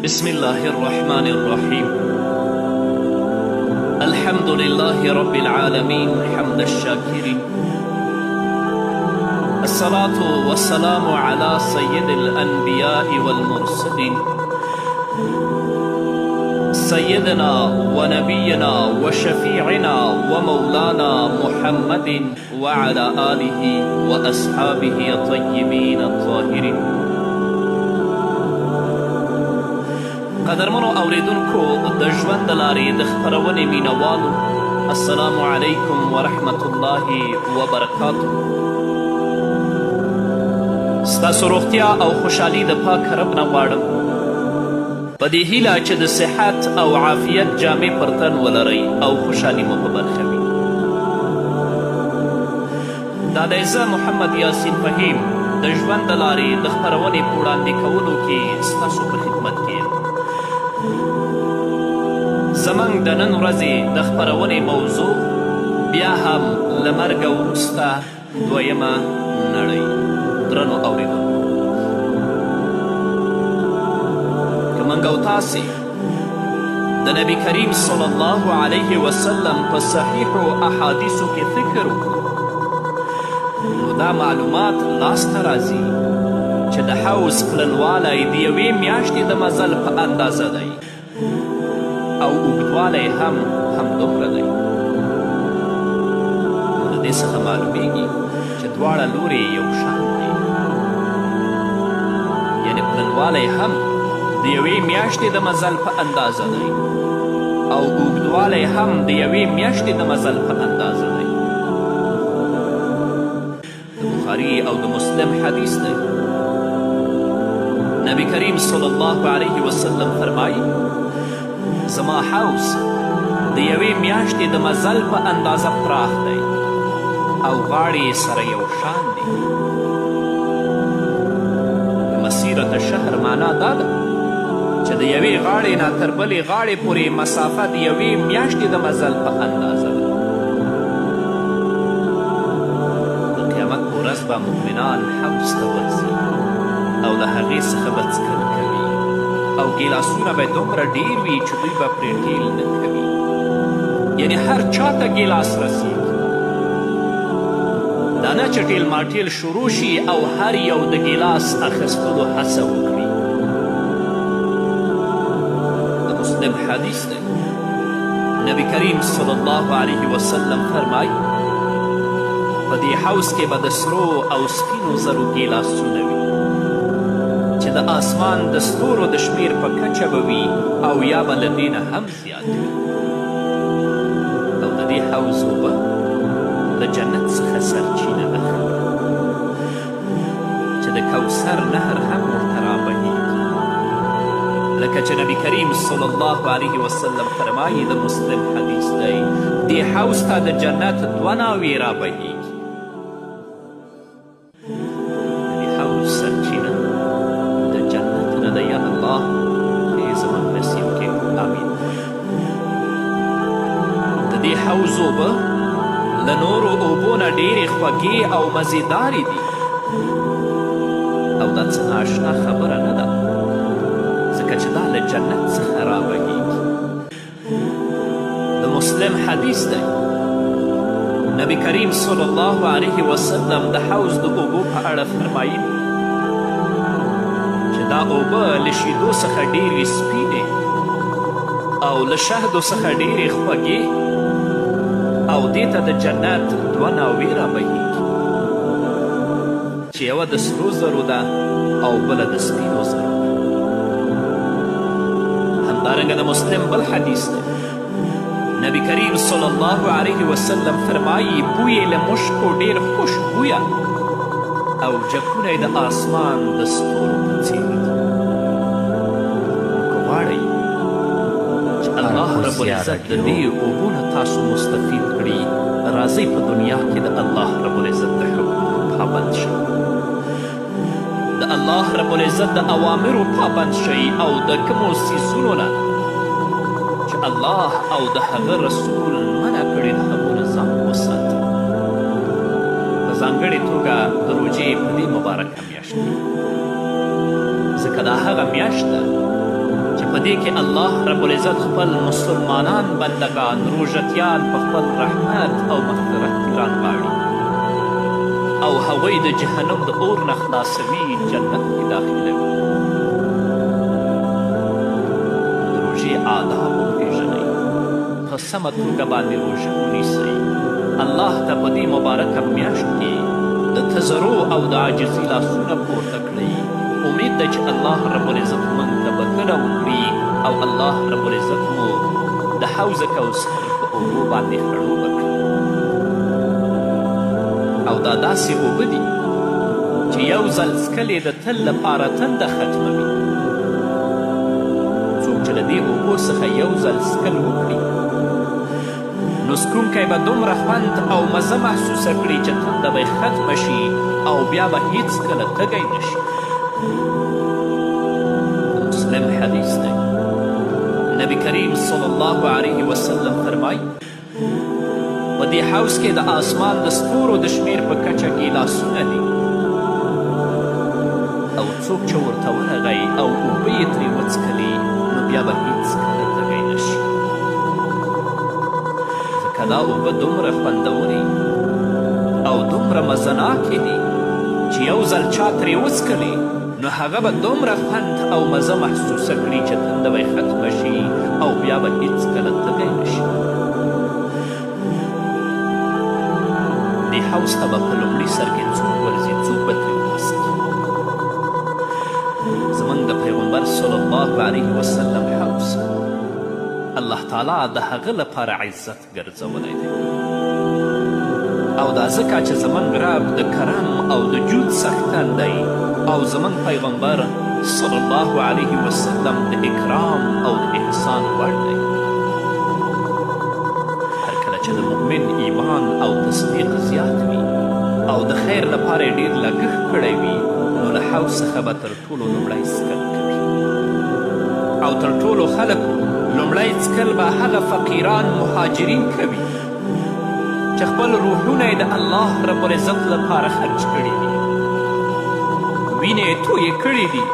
بسم الله الرحمن الرحيم. الحمد لله رب العالمين حمد الشاكرين. الصلاة والسلام على سيد الأنبياء والمرسلين سيدنا ونبينا وشفيعنا ومولانا محمد وعلى آله وأصحابه الطيبين الطاهرين. قدرمنو اوریدونکو د ژوند د لارې د خپرونې مینوالو، السلام علیکم ورحمت الله وبرکاتو. ستاسو روغتیا او خوشحالي د پاک رب نه غواړم، په دې هیله چې د صحت او عافیت جامې پر تن ولرئ او خوشحالي مو په برخه وي. دا دی زه محمد یاسین فهیم د ژوند د لارې د خپرونې په وړاندې کولو کې ستاسو په خدمت کې یم. زموږ د نن ورځې د خپرونې موضوع بیا هم له مرګه وروسته دویمه نړۍ. درنو اورېدونکو، که موږ او تاسې د نبي کریم صلی الله علیه وسلم په صحیحو احادیثو کې فکر وکړو، نو دا معلومات لاسته راځي چې د حوض پلنوالی د یوې میاشتې د مزل په اندازه دی او اوږدوالی هم همدومره دی. نو د دې څخه معلومیږي چې دواړه لورې یو شان دي، یعنې پلنوالی هم د یوې میاشتې د مزل په اندازه دی او اوږدوالی هم د یوې میاشتې د مزل په اندازه دی. د بخاري او د مسلم حدیث دی. نبی کریم صلی الله علیه وسلم فرمایي زما حوض د یوې میاشتې د مزل په اندازه پراخ دی او غاړې سره یو شان دي. مسیرت شهر معنا دا ده چې د یوې غاړې نه تر بلې غاړې پورې مسافه د یوې میاشتې د مزل په اندازه ده. د قیامت په ورځ به مؤمنان حوض ته ورځي او له هغې څخه به څښل کوي او ګیلاسونه به دومره ډیر وي چې دوی به پرې ټیل نه کوي، یعنی هر چاته ګیلاس رسیږي. دا نه چې ټیل ماټیل شروع شي او هر یو د ګیلاس اخیستلو هڅه وکړي. د مسلم حدیث دی. نبی کریم صلی الله علیه وسلم فرمایي په دې حوض کې به د سرو او سپینو زرو ګیلاسونه وي چې د آسمان د ستورو د شمیر په کچه به وي او یا به له دې نه هم زیات وي. او د دې حوض اوبه د جنت څخه سرچینه اخلي چې د کوثر نهر هم ورته رابهیږي، لکه چې نبي کریم صلی الله علیه وسلم فرمایي، د مسلم حدیث دی، دې حوض ته د جنت دوه ناوې رابهیږي. حوض اوبه له نورو اوبو نه ډېرې خوږې او مزیدارې دي او دا څه ناشنا خبره نه ده، ځکه چې دا له جنت څخه رابهیږي. د مسلم حدیث دی. نبی کریم صلی الله علیه وسلم د حوض د اوبو په اړه فرمایي چې دا اوبه له شیدو څخه ډېرې سپینې او له شهدو څخه ډېرې خوږې او دې ته د جنت دوه ناوې رابهیږي چې یوه د سرو زرو ده او بله د سپینو زرو ده. همدارنګه د مسلم بل حدیث دی. نبی کریم صلی الله علیه وسلم فرمایي بوی یې له مشکو ډېر خوشبویه او جګونه یې د آسمان د ستورو په څېر دي. که غواړئ چې الله رب العزت د دې اوبو نه تاسو مستفید کړي، راځئ په دنیا کې د الله رب العزت د حکمونو پابند شئ، د الله رب العزت د اوامرو پابند شئ او د کومو څیزونو نه چې الله او د هغه رسول منع کړي د هغو نه ځان وساتئ. په ځانګړې توګه د روژې په دې مبارکه میاشت کې، ځکه دا هغه میاشت ده چې دې کې الله رب العزت خپل مسلمانان بندگان روژتیان په خپل رحمت او مغفرت کې رانغاړي او هغوی د جهنم د اور نه خلاصوي جنت کې داخلوي. د روژې آداب وپېژنئ، په سمه توګه باندې روژه ونیسئ. الله ته په دې مبارکه میاشت کې د تضرع او د عاجزي لاسونه پورته کړئ. امید ده چې الله رب العزت موږ ته بښنه وکړي او الله رب العزت مو د حوض کوثر په اوبو باندې خړوبه کړي. او دا داسې اوبه دي چې یو ځل څکلې د تل لپاره تنده ختموي. څوک چې له دې اوبو څخه یو ځل څکل وکړي نو څکونکی به دومره خوند او مزه محسوسه کړي چې تنده به ختمه شي او بیا به هیڅکله تږی نه شي. مسلم حدیث دی. نبی کریم صلی الله علیه وسلم فرمایي په دې حوض کې د آسمان د ستورو د شمیر په کچه ګیلاسونه دي او څوک چې ورته ورغی او اوبه یې ترې وڅښلې نو بیا به هیڅکله تږی نه شي. ځکه دا اوبه دومره خوندورې او دومره مزناکې دي چې یو ځل چا ترې وڅښلې نو هغه به دومره خوند او مزه محسوسه کړي چې تنده به ختمه شي او بیا به هیڅکله تږی نه شي. دې حوض ته به په لومړي سر کې څوک ورځي، څوک به ترې وڅښي. زموږ د پیغمبر صلی الله علیه وسلم حوض الله تعالی د هغه لپاره عزت ګرځولی دی او دا ځکه چې زموږ رب د کرم او د جود څښتن دی او زموږ پیغمبر صلی الله علیه وسلم د اکرام او د احسان وړ دی. هر کله چې د مؤمن ایمان او تصدیق زیات وي او د خیر لپاره یې ډېر لګښت کړی وي نو له حوض څخه به تر ټولو لومړی څکل کوي او تر ټولو خلکو لومړی څکل به هغه فقیران مهاجرین کوي چې خپل روحونه یې د الله رب العزت لپاره خرج کړي دي، وینې یې تویې کړي دي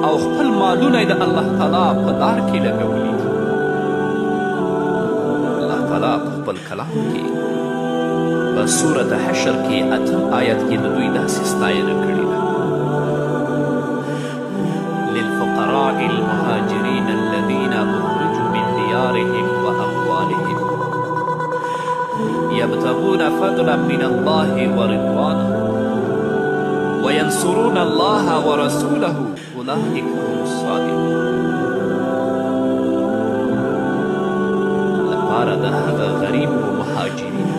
او خپل مالونه یې د الله تعالی په لار کې لګولي دي. الله تعالی په خپل کلام کې په سورة حشر کې 8 آیت کې د دوی داسې ستاینه کړې ده: للفقراء المهاجرین الذین اخرجوا من دیارهم واموالهم يبتغون فضلا من الله ورضوانه وينصرون الله ورسوله أولئك هم الصادقون. لپاره د هغه غریبو مهاجرینو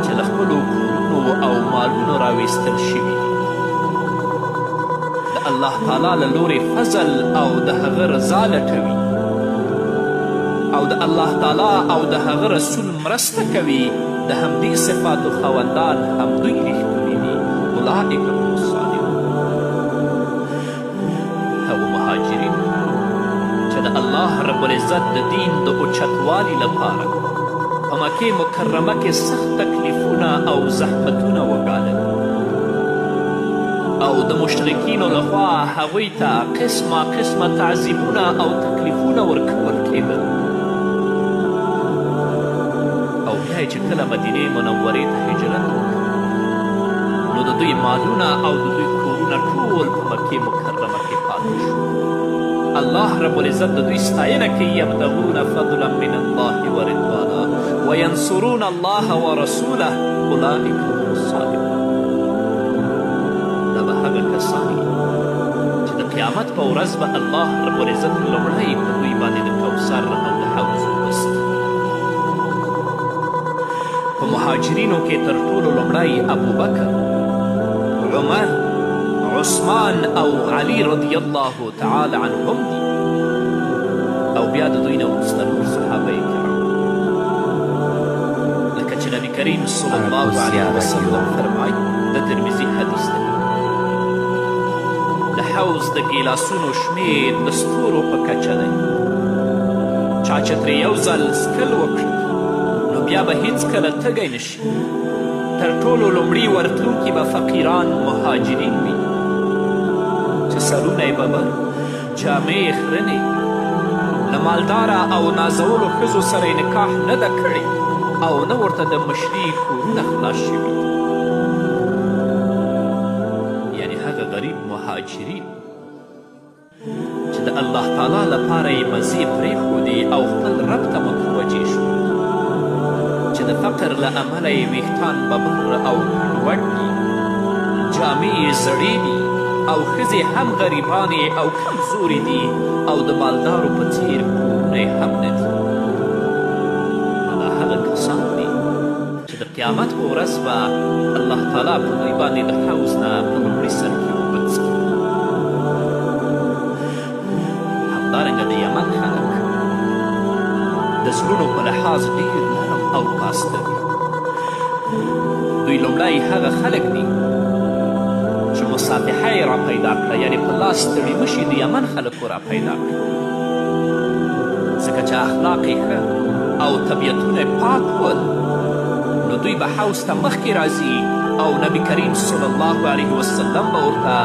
چې له خپلو کورونو او مالونو راویستل شوي دي، د الله تعالی له لورې فضل او د هغه رضا لټوي او د الله تعالی او د هغه رسول مرسته کوي، د همدې صفاتو خاوندان همدوی ریښتوني دي. اولئک هم الصادقون. هغو مهاجرین چې د الله رب العزت د دین د اوچتوالي لپاره په مکې مکرمه کې سخت تکلیفونه او زحمتونه وګالل او د مشرکینو لخوا هغوی ته قسمه تعذیبونه او تکلیفونه ورکول کېدل او بیا یې چې کله مدینې منورې ته هجرت وکړ نو د دوی مالونه او د دوی کورونه ټول په مکې مکرمه کې پاتې شو. الله رب العزت د دوی ستاینه کوي: یبتغون فضلا من الله ورضوانا وینصرون الله ورسوله اولئک هم الصادقون. دا به هغه کسان چې د قیامت په ورځ به الله رب العزت لومړی په دوی باندې د کوثر او د حوض وبسي. په مهاجرینو کې تر ټولو لومړی ابوبکر، عمر، عثمان او علی رضی الله تعالی عنهم دي او بیا د دوی نه وروسته نور صحابه کرام، لکه چې نبي کریم صلی الله علیه وسلم فرمایي، د ترمذي حدیث دی: د حوض د ګیلاسونو شمیر د ستورو په کچه دی. چا چې ترې یو ځل څکل وکړي نو بیا به هیڅکله تږی نه شي. تر ټولو لومړي ورتلونکي به فقیران مهاجرین وي چې سرونه یې به بر جامې خرنې له مالداره او نازولو ښځو سره یې نکاح نه ده کړې او نه ورته د مشري کورونه خلاص شوي یعنې هغه غریب مهاجرین چې د الله تعالی لپاره یې مزې پرېښودې او خپل رب ته متوجه شو چې د فقر له امله یې ویښتان ببر او ګډوډ دي جامې یې زړې دي او ښځې هم غریبانې او کمزورې دي او د مالدارو په څیر کورونه یې هم نه دي نو دا هغه کسان دي چې د قیامت په ورځ به الله تعالی په دوی باندې د حوض نه په لومړي سر کې اوبه څښي همدارنګه د یمن خلک د زړونو په لحاظ ډېر نرم او پاسته دي دوی لومړی هغه خلک دي چې مصافحه یې را پیدا کړه یعنې په لاس ستړي مشي د یمن خلکو را پیدا کړه ځکه چې اخلاق یې ښه او طبیعتونه یې پاک ول نو دوی به حوض ته مخکې راځي او نبي کریم صلی الله علیه وسلم به ورته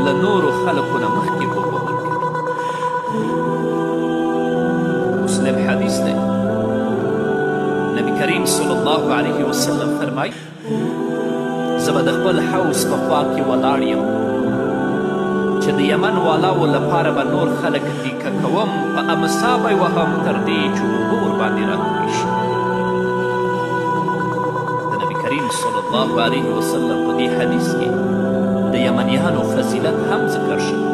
له نورو خلکو نه مخکې اوبه ورکوي مسلم حدیث دی نبي کریم صلی الله علیه وسلم فرمایي زه به د خپل حوض په خوا کې ولاړ یم چې د یمن والاو لپاره به نور خلک دیکه کوم په امسا به یې وهم تر دې چې اوبه ورباندې راکوي شي د نبي کریم صلی الله علیه وسلم په دې حدیث کې د یمنیانو فضیلت هم ذکر شوی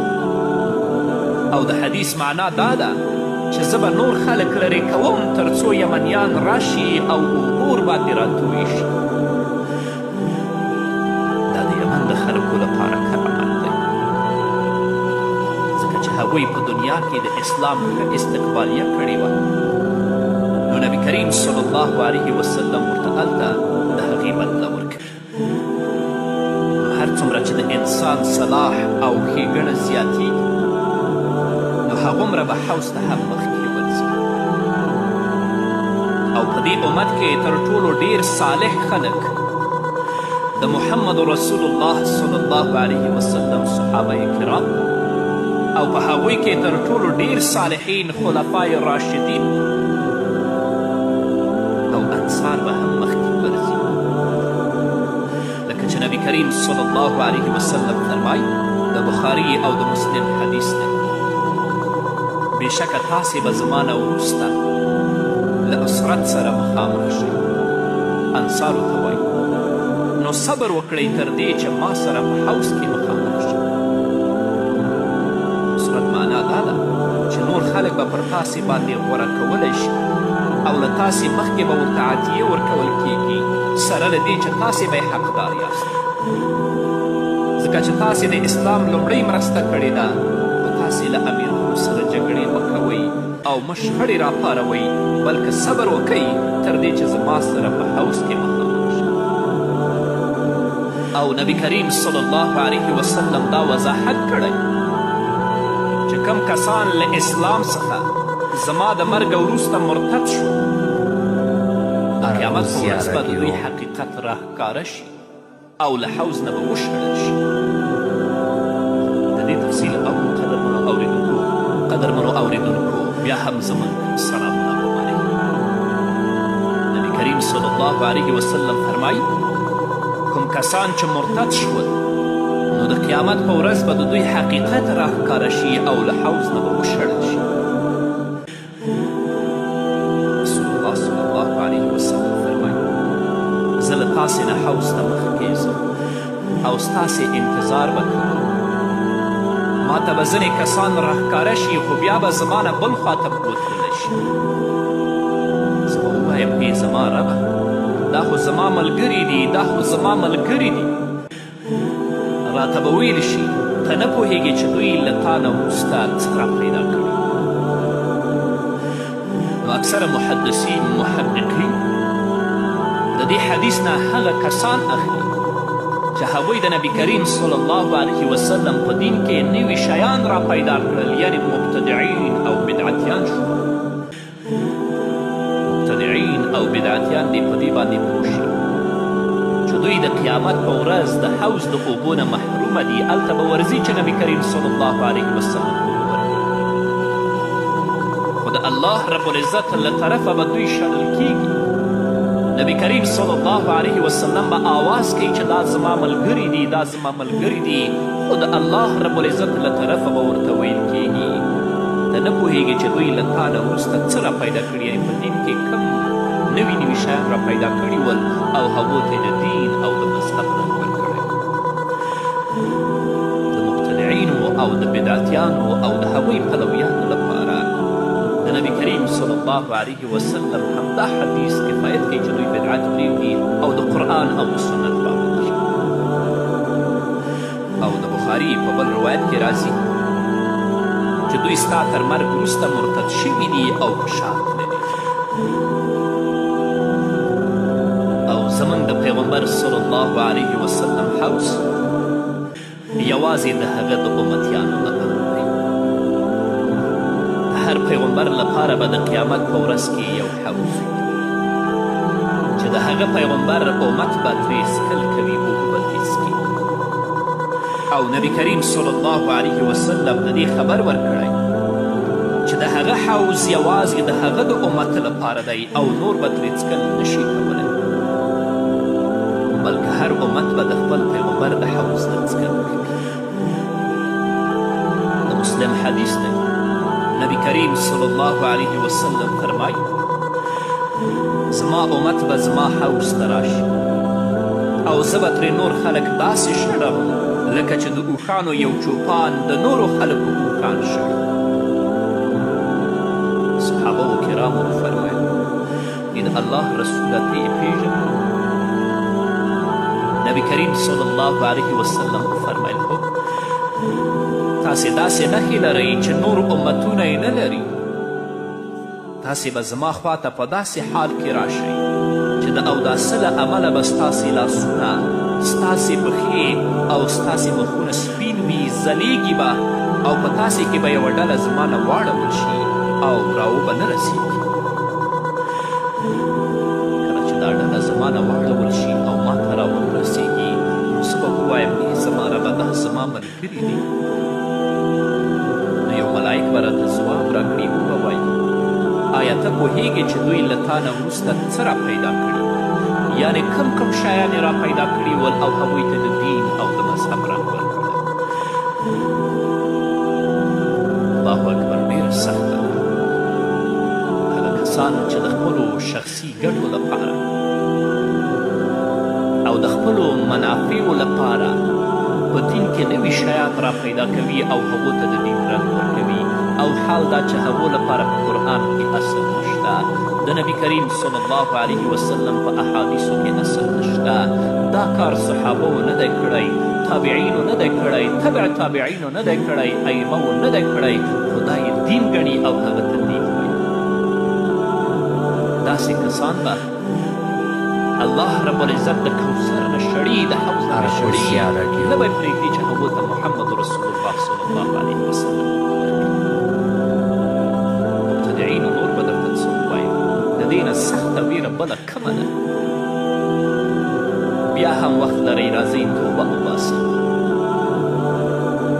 او د حدیث معنا دا ده چې زه به نور خلک لرې کوم تر څو یمنیان راشي او اوبه ورباندې راتوی شي د خلکو لپاره ښه عمل دی ځکه چې هغوی په دنیا کې د اسلام ښه استقبالیه کړې وه نو نبي کریم صلی الله علیه وسلم ورته هلته د هغې بدله ورکوي نو هر څومره چې د انسان صلاح او ښېګڼه زیاتیږي نو هغومره به حوض ته هم مخکې ورځي او په دې امت کې تر ټولو ډیر صالح خلک د محمد رسول الله صلی الله علیه وسلم صحابه کرام او په هغوی کې تر ټولو ډیر صالحین خلفای راشدین او انصار به هم مخکې ورځي لکه چې نبي کریم صلی الله علیه وسلم فرمایي د بخاري او د مسلم حدیث دی بېشکه تاسې به زما نه وروسته له اسرت سره مخامخ شئ انصارو ته وایي نو صبر وکړئ تر دې چې ما سره په حوض کې مخامخ شي صورت معنا دا ده چې نور خلک به پر تاسې باندې غوره کولی شي او له تاسې مخکې به ورته عطیې ورکول کیږي سره له دې چې تاسې به یې حقدار یاست ځکه چې تاسې د اسلام لومړۍ مرسته کړې ده نو تاسې له امیرانو سره جګړې مه کوئ او مه شخړې راپاروئ بلکې صبر وکئ تر دې چې زما سره په حوض کې مخامخ او نبی کریم صلی الله علیه وسلم دا وضاحت کړی چې کم کسان له اسلام څخه زما د مرګ وروسته مرتد شو د قیامت په ورځ به د دوی حقیقت راښکاره شي او له حوض نه به وشړل شي د دې تفصیل او قدرمنو اوریدونکو بیا هم زموږ سلامونه ومنئ نبی کریم صلی الله علیه وسلم فرمایي کوم کسان چې مرتد شول نو د قیامت په ورځ به د دوی حقیقت راښکاره شي او له حوض نه به وشړل شي رسول الله صلی الله علیه وسلم فرمایي زه له تاسې نه حوض ته مخکې ځم او ستاسې انتظار به کوم ما ته به ځینې کسان راښکاره شي خو بیا به زما نه بل خوا ته بوتلی شي زه به ووایم ای زما ربه دا خو زما ملګري دي دا خو زما ملګري دي راته به ویل شي ته نه پوهیږې چې دوی له تا نه وروسته څه را پیدا کړي نو اکثره محدثین محققین د دې حدیث نه هغه کسان اخلي چې هغوی د نبي کریم صلی الله علیه وسلم په دین کې نوي شیان را پیدا کړل یعنې مبتدعین او بدعتیان شو مبتدعین او بدعتیان دې په دې باندې پوه شي چې دوی د قیامت په ورځ د حوض د اوبو نه محرومه دي هلته به ورځي چې نبي کریم صلی الله علیه وسلم وګوري د الله رب العزت له طرفه به دوی شړل کیږي. نبی کریم صلی الله علیه وسلم به آواز کوي چې دا زما ملګري دي، دا زما ملګري دي، خو د الله رب العزت له طرفه به ورته ویل کیږي ته نه پوهیږي چې دوی له تا نه وروسته څه را پیدا کړي، یعنې په دین کې کم نوي نوي شیان را پیدا کړي ول او هغو ته د دین او د مذهب رنګ ورکړی. د مبتدعینو او د بدعتیانو او د هغوی پلویانو لپاره د نبی کریم صلی الله علیه وسلم همدا حدیث کفایت کوي چې دوی بدعت پرېږدي او د قرآن او د سنت پابند شي. او د بخاري په بل روایت کې راځي چې دوی ستا تر مرګ وروسته مرتد شوي دي او په شا تللي دي. او زموږ د پیغمبر صلی الله علیه وسلم حوض یوازې د هغه د امتیانو لپاره دی. د هر پیغمبر لپاره به د قیامت په ورځ کې یو حوض وي چې د هغه پیغمبر امت به ترې څښل کوي، اوبه به ترې څښي. او نبی کریم صلی الله علیه وسلم د دې خبر ورکړی چې د هغه حوض یوازې د هغه د امت لپاره دی او نور به ترې څښل نشي کولی، بلکې هر امت به د خپل پیغمبر د حوض نه څښل کوي. د مسلم حدیث دی، نبی کریم صلی الله علیه وسلم فرمایي زما امت به زما حوض ته راشي او زه به ترې نور خلک داسې شړم لکه چې د اوښانو یو چوپان د نورو خلکو اوښان شړي. صحابه و کرامو وفرمیل د الله رسوله ته یې پېژنې؟ نبی کریم صلی الله علیه وسلم وفرمیل هو، تاسې داسې نښې لرئ چې نور امتونه یې نه لري. تاسې به زما خواته په داسې حال کې راشئ چې د اوداسه له امله به ستاسې لاسونه، ستاسې پښې او ستاسې مخونه سپین وي، ځلیږي به او په تاسې کې به یوه ډله زما نه واړول شي او راوبه نه رسیږي. کله چې دا ډله زما نه واړول شي او ما ته راونه رسیږي نو زه به ووایم ای زما ربه دا زما ملګري دي. نو یو ملایک به راته ځواب راکړي وبه وایي آیا ته پوهیږې چې دوی له تا نه وروسته څه را پیدا کړي، یعنې کم شیان یې را پیدا کړي ول او هغوی ته د دین او د مذهب رنګ ورکړی. الله اکبر، ډېره سخته ده. هغه کسان چې د خپلو شخصي ګټو لپاره او د خپلو منافعو لپاره په دین کې نوي شیان را پیدا کوي او هغو ته د دین رنګ ورکوي، او حال دا چې هغو لپاره په قرآن کې اصل نشته، د نبی کریم صلی الله علیه وسلم په احادیثو کې اصل نشته. دا کار صحابو نه دی کړی، تابعینو نه دی کړی، تبع تابعینو نه دی کړی، ائمو نه دی کړی، خو دا یې دین ګڼي او هغه ته دین وایي. داسې کسان به الله رب العزت د کوثر نه شړي، د حوض نه شړي، نه به یې پرېږدي چې هغو ته محمد رسول الله صلی الله علیه وسلم مبتدعینو نور به درته څه ووایم، د دې نه سخته ویره بله کمه ده. بیا هم وخت لرئ، راځئ توبه وباسئ،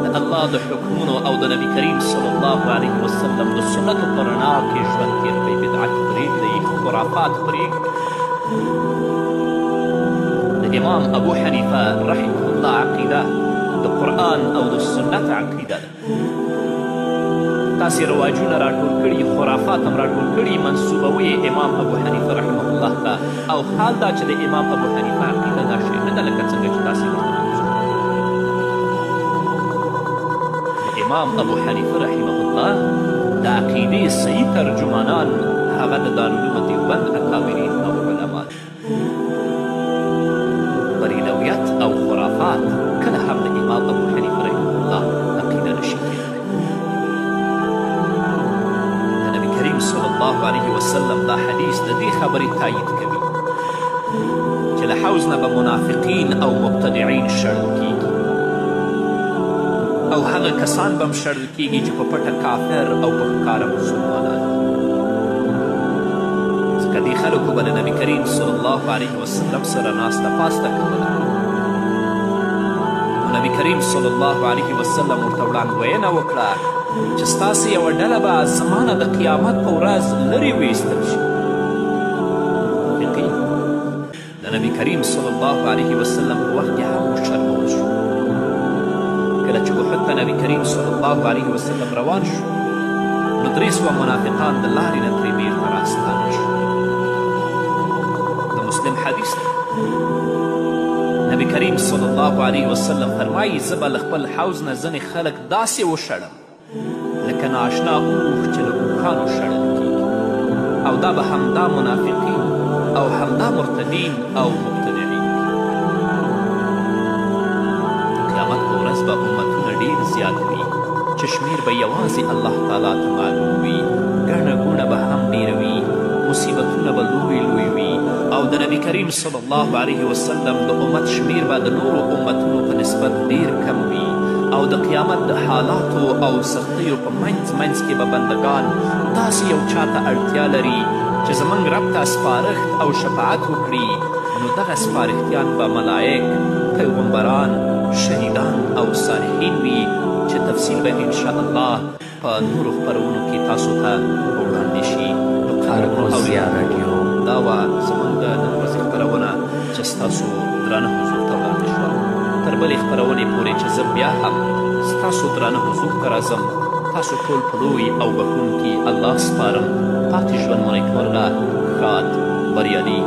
د الله د حکمونو او د نبی کریم صلی الله علیه وسلم د سنتو په رڼا کې ژوند تېر کړئ، بدعت پرېږدئ، خرافات پرېږدئ. د امام ابو حنیفه رحمه الله عقیده د قرآن او د سنت عقیده ده. تاسې رواجونه راټول کړي، خرافات هم راټول کړي، منسوبوي امام ابو حنیفه رحمه الله ته، او حال دا چې د امام ابو حنیفه عقیده دا شی نه ده لکه څنګه چې تاسې ورته منسوب. د امام ابو حنیفه رحمه الله د عقیدې صحیح ترجمانان هغه د دارالعلوم دیوبند اکابرین او علما دي. بریلویت او خرافات کله هم د امام ابو حنیفه رحمه الله عقیده نشي کېدلی. د نبي کریم صلی الله علیه وسلم دا حدیث د دې خبرې تایید کوي چې له حوض نه به منافقین او مبتدعین شړل کیږي، او هغه کسان به هم شړل کیږي چې په پټه کافر او په ښکاره مسلمانان دي. ځکه دې خلکو به له نبي کریم صلی الله علیه وسلم سره ناسته پاسته کوله. نو نبي کریم صلی الله علیه وسلم ورته وړاندوینه وکړه چې ستاسې یوه ډله به زما نه د قیامت په ورځ لرې وایستل شي. منافقین د نبي کریم صلی الله علیه وسلم په وخت کې هم وشرمول شو. کله چې احد ته نبي کریم صلی الله علیه وسلم روان شو، نو 300 منافقان د لارې نه ترې بیرته راستانه شو. د مسلم حدیث نبی کریم صلی الله علیه وسلم فرمایي زه به له خپل حوض نه ځینې خلک داسې وشړم لکه نااشنا اوښ چې له اوښانو شړل کیږي، او دا به همدا منافقین او همدا مرتدین او مبتدعین. قیامت په ورځ به امتونه ډېر زیات وي چې شمیر به یوازې الله تعالی ته معلوم وي، ګڼه ګوڼه به هم ډېره وي، مصیبتونه به لوی لوی وي، او د نبی کریم صلی الله علیه وسلم د امت شمیر به د نورو امتونو په نسبت ډېر کم وي، او د قیامت د حالاتو او سختیو په منځ کې به بندگان داسې یو چاته اړتیا لري چې زموږ رب ته سپارښت او شفاعت وکړي، نو دغه سپارښتیان به ملایک، پیغمبران، شهیدان او صالحین وي چې تفصیل به انشاءالله په نورو خپرونو کې تاسو ته وړاندې شي. نو القدسیه راډیو دا وه زموږ د نن ورځې خپرونه چې ستاسو درانه حضور ته وړاندې شوه. تر بلې خپرونې پورې چې زه بیا هم ستاسو درانه حضور ته راځم، تاسو ټول په لوی او بښونکي الله سپارم. پاتې ژوند مو نیکمرغه، ښاد، بریالي